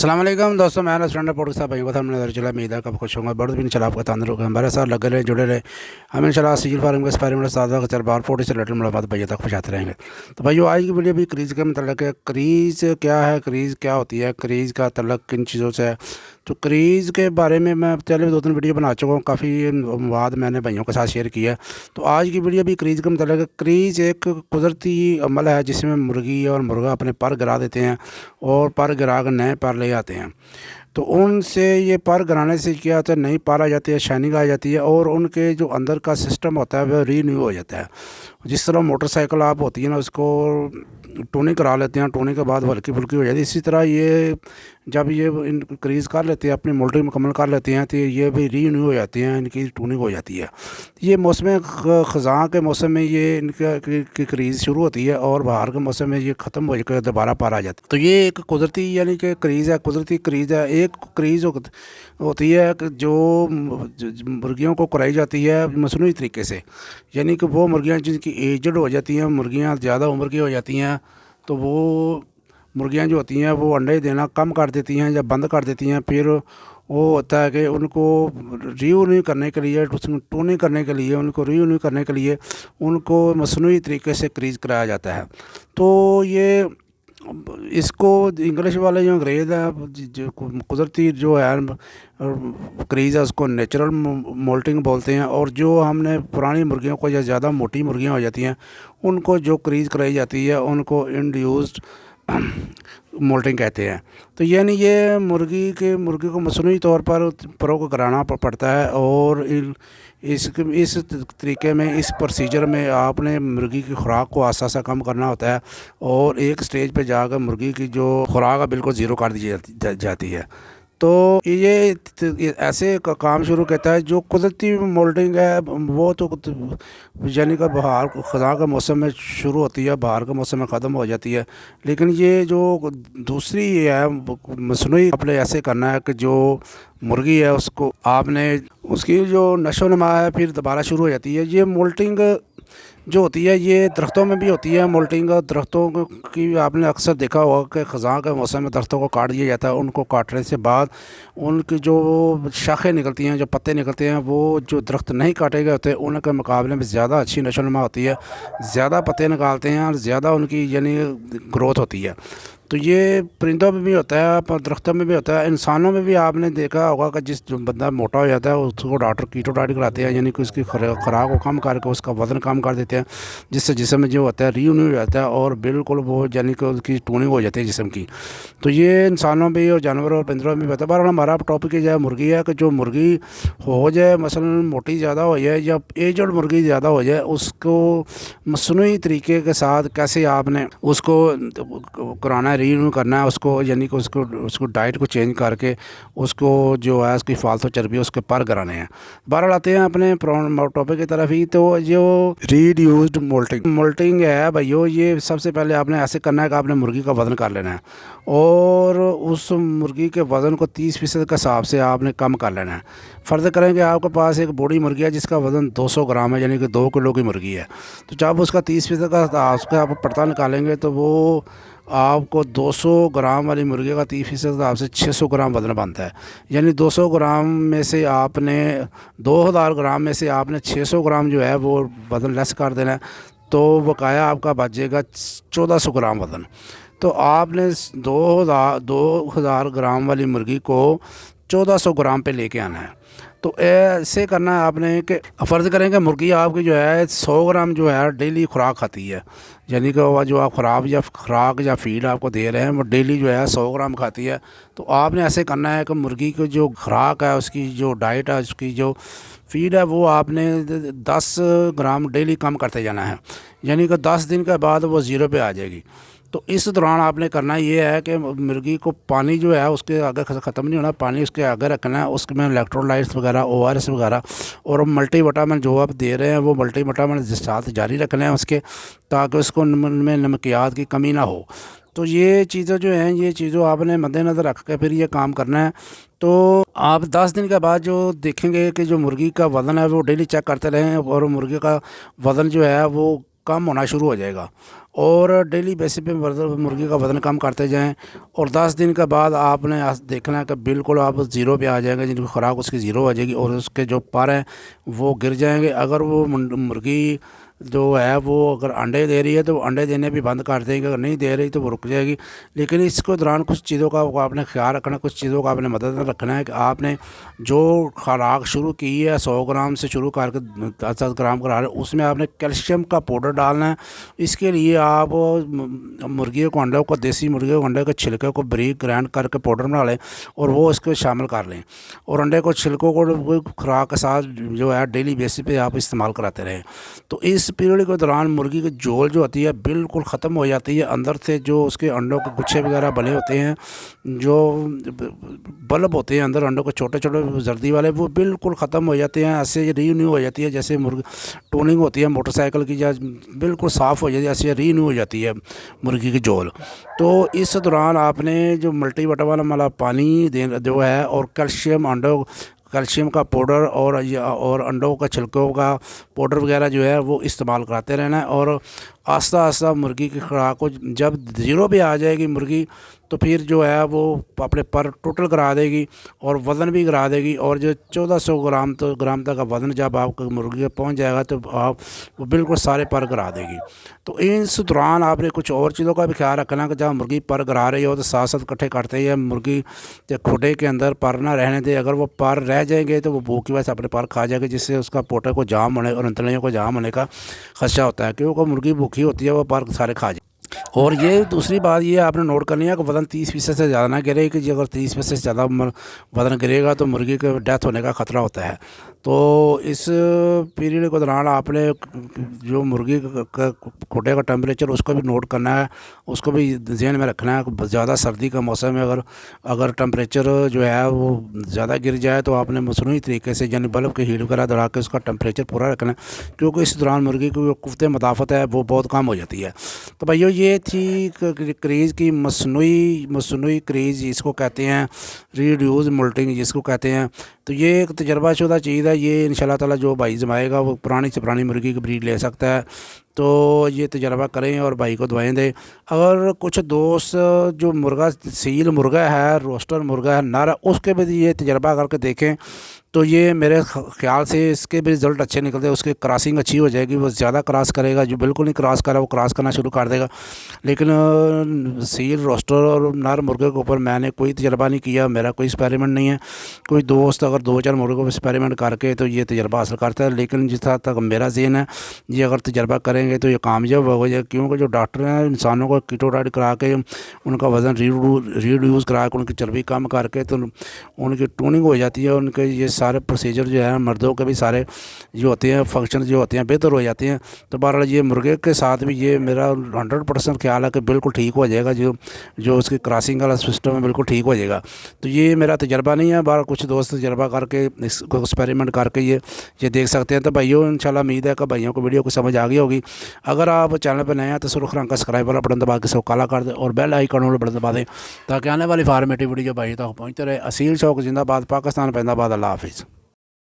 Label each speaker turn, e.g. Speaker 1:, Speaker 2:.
Speaker 1: अस्सलाम वालेकुम दोस्तों, मैं रेस्टोरेंट रिपोर्ट के साथ भाई को हमने चला उम्मीद है कब खुश होंगे बड़ भी इंशाल्लाह आपका तंदुरुस्त हमारे साथ लगे रहे जुड़े रहे। हम इंशाल्लाह सीजल फार्म के बारे में सादा का बार फोटो से रिलेटेड मुलाकात भैया तक पहुँचाते रहेंगे। तो भाइयों आज की वीडियो भी क्रीज़ के मतलब है। क्रीज़ क्या है, क्रीज़ क्या होती है, क्रीज़ का तल्लक किन चीज़ों से है। तो क्रीज़ के बारे में मैं पहले 2-3 वीडियो बना चुका हूँ, काफ़ी बाद मैंने भाइयों के साथ शेयर किया। तो आज की वीडियो भी क्रीज़ का मतलब है। क्रीज़ एक कुदरती अमल है जिसमें मुर्गी और मुर्गा अपने पर गिरा देते हैं और पर गिरा कर नए पर ले आते हैं। तो उनसे ये पर गिराने से क्या होता है, नई पर आ जाती है, शाइनिंग आ जाती है और उनके जो अंदर का सिस्टम होता है वह रीन्यू हो जाता है। जिस तरह मोटरसाइकिल आप होती है ना, उसको टूनिंग करा लेते हैं, टूनिंग के बाद हल्की फुल्की हो जाती है, इसी तरह ये जब ये इंक्रीज़ कर लेते हैं, अपनी मोल्डिंग मुकम्मल कर लेते हैं, तो ये भी रीन्यू हो जाती हैं, इनकी टूनिंग हो जाती है। ये मौसम ख़ज़ां के मौसम में ये इनका की क्रीज़ शुरू होती है और बाहर के मौसम में ये ख़त्म हो जाकर दोबारा पार आ जाती है। तो ये एक कुदरती यानी कि क्रीज़ है, कुदरती क्रीज़ है। एक क्रीज़ होती है कि जो मुर्गियों को कराई जाती है मसनूई तरीके से, यानी कि वो मुर्गियाँ जिनकी एजड हो जाती हैं, मुर्गियाँ ज़्यादा उम्र की हो जाती हैं, तो वो मुर्गियाँ जो होती हैं वो अंडे देना कम कर देती हैं या बंद कर देती हैं। फिर वो होता है कि उनको रीयूनिव करने के लिए, टूनिंग करने के लिए, उनको रीयूनिव करने के लिए उनको मसनूई तरीके से क्रीज़ कराया जाता है। तो ये इसको इंग्लिश वाले जो अंग्रेज़ हैं, जो कुदरती जो है क्रीज़ है, उसको नेचुरल मोल्टिंग बोलते हैं। और जो हमने पुरानी मुर्गियों को या ज़्यादा मोटी मुर्गियाँ हो जाती हैं उनको जो क्रीज़ कराई जाती है उनको इंड्यूस्ड मोल्टिंग कहते हैं। तो यानी ये मुर्गी को मसनूई तौर पर परों को कराना पड़ता है और इस तरीके में, इस प्रोसीजर में आपने मुर्गी की खुराक को आसा सा कम करना होता है और एक स्टेज पे जाकर मुर्गी की जो खुराक है बिल्कुल ज़ीरो कर दी जाती है। तो ये ऐसे काम शुरू करता है। जो कुदरती मोल्डिंग है वो तो यानी कि बहार ख़ज़ां के मौसम में शुरू होती है, बहार के मौसम में ख़त्म हो जाती है। लेकिन ये जो दूसरी है मसनूई, आपने ऐसे करना है कि जो मुर्गी है उसको आपने उसकी जो नशो नमा है फिर दोबारा शुरू हो जाती है। ये मोल्टिंग जो होती है ये दरख्तों में भी होती है। मोल्टिंग दरख्तों की आपने अक्सर देखा होगा कि ख़ज़ां के मौसम में दरख्तों को काट दिया जाता है। उनको काटने से बाद उनकी जो शाखें निकलती हैं, जो पत्ते निकलते हैं, वो जो दरख्त नहीं काटे गए होते उनके मुकाबले में ज़्यादा अच्छी नशोनुमा होती है, ज़्यादा पत्ते निकालते हैं और ज़्यादा उनकी यानी ग्रोथ होती है। तो ये परिंदों में भी होता है, दरख्तों में भी होता है, इंसानों में भी आपने देखा होगा कि जिस जो बंदा मोटा हो जाता है उसको डॉक्टर कीटो डाइट कराते हैं, यानी कि उसकी खुराक को कम करके उसका वज़न कम कर देते हैं, जिससे जिस्म में जो होता है रीयूनिव हो जाता है और बिल्कुल वो यानी कि उसकी टूनिंग हो जाती है जिस्म की। तो ये इंसानों में और जानवरों और परिंदों में भी होता है। बहरहाल हमारा टॉपिक ये है मुर्गी है कि जो मुर्गी हो जाए मसलन मोटी ज़्यादा हो जाए या एजड मुर्गी ज़्यादा हो जाए, उसको मसनूई तरीके के साथ कैसे आपने उसको कराना है, रीन्यू करना है उसको, यानी कि उसको डाइट को चेंज करके उसको जो है उसकी फालतू चर्बी उसके पर कराने हैं। बहरहाल आते हैं अपने टॉपिक की तरफ ही। तो जो रीड्यूस्ड मोल्टिंग है भाइयों, ये सबसे पहले आपने ऐसे करना है कि आपने मुर्गी का वज़न कर लेना है और उस मुर्गी के वज़न को 30% के हिसाब से आपने कम कर लेना है। फ़र्ज़ करें कि आपके पास एक बड़ी मुर्गी है जिसका वज़न 200 ग्राम है, यानी कि 2 किलो की मुर्गी है। तो जब उसका 30% का उसका आप पड़ता निकालेंगे तो वो आपको 200 ग्राम वाली मुर्गी का 30% आपसे 600 ग्राम वज़न बनता है। यानी 200 ग्राम में से आपने 2000 ग्राम में से आपने 600 ग्राम जो है वो वज़न लेस कर देना है, तो बकाया आपका बचेगा 1400 ग्राम वज़न। तो आपने 2000 ग्राम वाली मुर्गी को 1400 ग्राम पे लेके आना है। तो ऐसे करना है आपने कि फ़र्ज़ करें कि मुर्गी आपकी जो है 100 ग्राम जो है डेली खुराक खाती है, यानी कि वह जो आप खुराक या फीड आपको दे रहे हैं वो डेली जो है 100 ग्राम खाती है। तो आपने ऐसे करना है कि मुर्गी की जो खुराक है, उसकी जो डाइट है, उसकी जो फीड है, वो आपने 10 ग्राम डेली कम करते जाना है, यानी कि 10 दिन के बाद वो ज़ीरो पे आ जाएगी। तो इस दौरान आपने करना ये है कि मुर्गी को पानी जो है उसके आगे ख़त्म नहीं होना, पानी उसके आगे रखना है, उसमें इलेक्ट्रोलाइट्स वगैरह, ORS वगैरह और मल्टीविटामिन जो आप दे रहे हैं वो मल्टीविटामिन साथ जारी रखना है उसके, ताकि उसको में नमकियात की कमी ना हो। तो ये चीज़ें जो हैं, ये चीज़ों आपने मद्देनज़र रख के फिर ये काम करना है। तो आप 10 दिन के बाद जो देखेंगे कि जो मुर्गी का वज़न है वो डेली चेक करते रहें और मुर्गी का वज़न जो है वो कम होना शुरू हो जाएगा और डेली बेसिस पे मुर्गी का वज़न कम करते जाएं। और 10 दिन के बाद आपने देखना है कि बिल्कुल आप ज़ीरो पे आ जाएंगे, जिनकी खुराक उसकी ज़ीरो हो जाएगी और उसके जो पर हैं वो गिर जाएंगे। अगर वो मुर्गी जो है वो अगर अंडे दे रही है तो वो अंडे देने भी बंद कर देंगे, अगर नहीं दे रही तो वो रुक जाएगी। लेकिन इसके दौरान कुछ चीज़ों का आपने ख्याल रखना, कुछ चीज़ों का आपने मदद रखना है कि आपने जो खुराक शुरू की है 100 ग्राम से शुरू करके 10-10 ग्राम करा रहे, उसमें आपने कैल्शियम का पाउडर डालना है। इसके लिए आप मुर्गियों को अंडों को देसी मुर्गियों को अंडे के छिलके को बारीक ग्राइंड करके पाउडर बना लें और वो इसको शामिल कर लें। और अंडे को छिलकों को खुराक के साथ जो है डेली बेसिस पे आप इस्तेमाल कराते रहें। तो इस पीरियड के दौरान मुर्गी की जोल जो होती है बिल्कुल ख़त्म हो जाती है। अंदर से जो उसके अंडों के गुच्छे वगैरह बने होते हैं, जो बल्ब होते हैं अंदर अंडों के छोटे छोटे जर्दी वाले, वो बिल्कुल ख़त्म हो जाते हैं। ऐसे रीन्यू हो जाती है जैसे मुर्गी टूनिंग होती है मोटरसाइकिल की, या बिल्कुल साफ़ हो जाती है, ऐसे रीन्यू हो जाती है मुर्गी की जोल। तो इस दौरान आपने जो मल्टी विटामिन वाला पानी दे जो है और कैल्शियम का पाउडर और अंडों का छिलकों का पाउडर वगैरह जो है वो इस्तेमाल कराते रहना है। और आस्ता आस्ता मुर्गी की खुराक को जब ज़ीरो पे आ जाएगी मुर्गी, तो फिर जो है वो अपने पर टोटल करा देगी और वज़न भी करा देगी। और जो 1400 ग्राम तक का वज़न जब आपका मुर्गी का पहुंच जाएगा तो आप वो बिल्कुल सारे पर करा देगी। तो इस दौरान आपने कुछ और चीज़ों का भी ख्याल रखना कि जब मुर्गी पर करा रही हो तो साथ साथ इकट्ठे करते ही मुर्गी के खुडे के अंदर पर ना रहने दे। अगर वो पर रह जाएंगे तो वो भूख की वजह से अपने पर खा जाएगी, जिससे उसका पोटे को जाम होने और अंतड़ियों को जाम होने का खदशा होता है, क्योंकि मुर्गी भूखी होती है वो पर सारे खा जाए। और ये दूसरी बात ये आपने नोट करनी है कि वज़न 30% से ज़्यादा ना गिरे, कि अगर 30% से ज़्यादा वज़न गिरेगा तो मुर्गी के डेथ होने का ख़तरा होता है। तो इस पीरियड के दौरान आपने जो मुर्गी का खुडे का टेम्परेचर उसको भी नोट करना है, उसको भी ध्यान में रखना है। ज़्यादा सर्दी का मौसम में अगर टेम्परेचर जो है वो ज़्यादा गिर जाए तो आपने मसनूई तरीके से यानी बल्ब की हीट वगैरह दौड़ा के उसका टेम्परेचर पूरा रखना है, क्योंकि इस दौरान मुर्गी की जो कुफ्ते मदाफ़त है वो बहुत कम हो जाती है। तो भाइयों ये थी क्रीज़ की मसनूई क्रीज़, इसको कहते हैं रीड्यूस मोल्टिंग जिसको कहते हैं। तो ये एक तजर्बाशुदा चीज़ है, ये इंशाल्लाह ताला जो भाई जमाएगा वो पुरानी से पुरानी मुर्गी की ब्रीड ले सकता है। तो ये तजर्बा करें और भाई को दुआएं दें। अगर कुछ दोस्त जो मुर्गा सील मुर्गा है, रोस्टर मुर्गा है नर, उसके भी ये तजर्बा करके देखें तो ये मेरे ख्याल से इसके भी रिज़ल्ट अच्छे निकलते हैं। उसकी क्रॉसिंग अच्छी हो जाएगी, वो ज़्यादा क्रॉस करेगा। जो बिल्कुल नहीं क्रॉस करा वो क्रॉस करना शुरू कर देगा। लेकिन सील रोस्टर और नर मुर्गे के ऊपर मैंने कोई तजर्बा नहीं किया, मेरा कोई एक्सपेरिमेंट नहीं है। कोई दोस्त अगर 2-4 मुर्गों पर एक्सपेरिमेंट करके तो ये तजर्बा हासिल करता है, लेकिन जिस हद तक मेरा ज़हन है ये अगर तजर्बा करेंगे तो ये कामयाब हो जाए। क्योंकि जो डॉक्टर हैं इंसानों को कीटो डाइट करा के उनका वज़न रिड्यूस करा के उनकी चर्बी कम करके तो उनकी टूनिंग हो जाती है। उनके ये सारे प्रोसीजर जो है मर्दों के भी सारे जो होते हैं फंक्शन जो होते हैं बेहतर हो जाते हैं। तो बहरहाल ये मुर्गे के साथ भी ये मेरा 100% ख्याल है कि बिल्कुल ठीक हो जाएगा। जो उसकी क्रॉसिंग वाला सिस्टम है बिल्कुल ठीक हो जाएगा। तो ये मेरा तजर्बा नहीं है, बाहर कुछ दोस्त तजर्बा करके इसको एक्सपेरिमेंट करके ये देख सकते हैं। तो भाइयों इंशाल्लाह उम्मीद है कि भाइयों को वीडियो को समझ आ गई होगी। अगर आप चैनल पर नए हैं तो सुर्ख रंग का सब्सक्राइब वाला बटन दबा के सब काला कर दें और बेल आइकन वाला बटन दबा दें, ताकि आने वाली फार्मेटिव वीडियो भाई तक पहुँचते रहे। असील शौक जिंदाबाद, पाकिस्तान पैंदाबाद, अल्लाह हाफिज़।